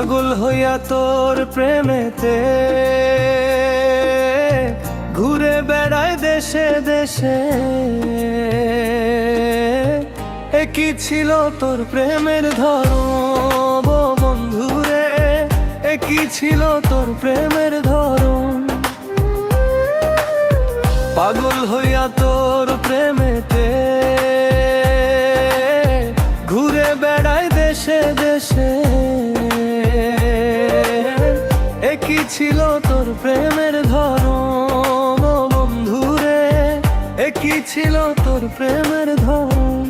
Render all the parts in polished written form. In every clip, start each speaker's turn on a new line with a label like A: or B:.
A: পাগল হইয়া তোর প্রেমেতে ঘুরে বেড়ায় দেশে দেশে। কি ছিল তোর প্রেমের ধরন বন্ধুরে, কি ছিল তোর প্রেমের ধরন। পাগল হইয়া তোর প্রেমেতে ঘুরে বেড়ায় দেশে দেশে। কি ছিল তোর প্রেমের ধরন বন্ধুরে, কি ছিল তোর প্রেমের ধরন।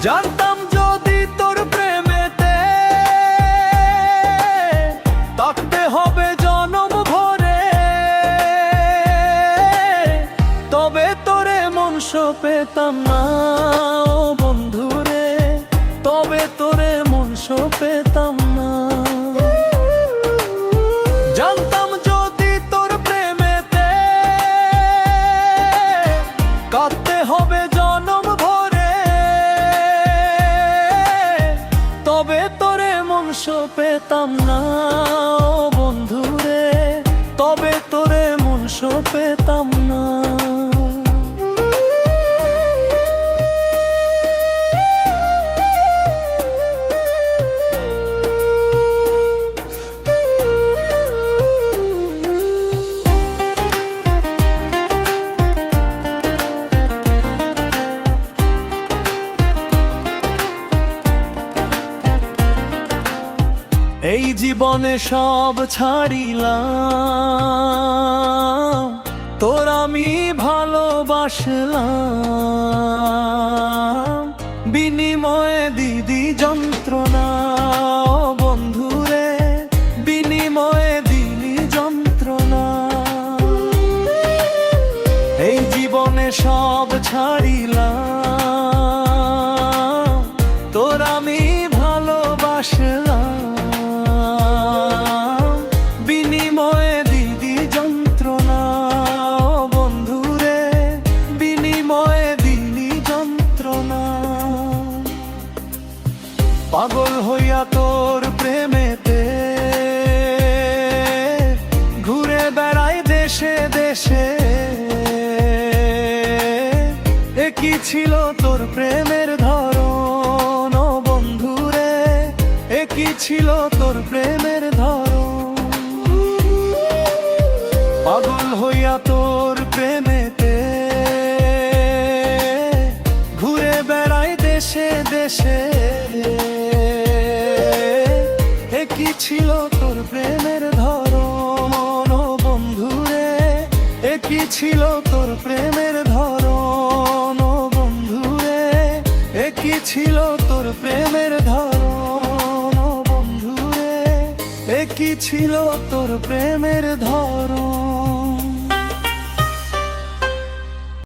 A: জানতাম যদি তোর প্রেমেতে থাকতে হবে জনম ভরে, তবে তোরে মনস পেতাম না ও বন্ধুরে, তবে তোরে মনস পেতাম না। জানতাম যদি তোর প্রেমেতে কাঁদতে হবে জনম ভরে, তবে তোরে মনস পেতাম না ও বন্ধুরে, তবে তোরে মনস পেতাম না। এই জীবনে সব ছাড়িলাম, তোর আমি ভালোবাসলাম। বিনিময়ে দিদি যন্ত্রণা ও বন্ধুরে, বিনিময়ে দিলি যন্ত্রণা। এই জীবনে সব ছাড়িলাম, তোর আমি ভালোবাসলাম। বিনিময়ে দিদি যন্ত্রণা ও বন্ধুরে, বিনিময়ে দিলি যন্ত্রণা। পাগল হইয়া তোর প্রেমেতে ঘুরে বেড়াই দেশে দেশে। কি ছিল তোর প্রেমের ধরন ও বন্ধুরে, কি ছিল তোর প্রেমের ধরন। পাগল হইয়া তোর প্রেমেতে ঘুরে বেড়াই দেশে দেশে। কি ছিল তোর প্রেমের ধরন ও বন্ধুরে, কি ছিল তোর প্রেমের ধরন ও বন্ধুরে, কি ছিল তোর প্রেমের ধরন ও বন্ধুরে, কি ছিল তোর প্রেমের ধরন।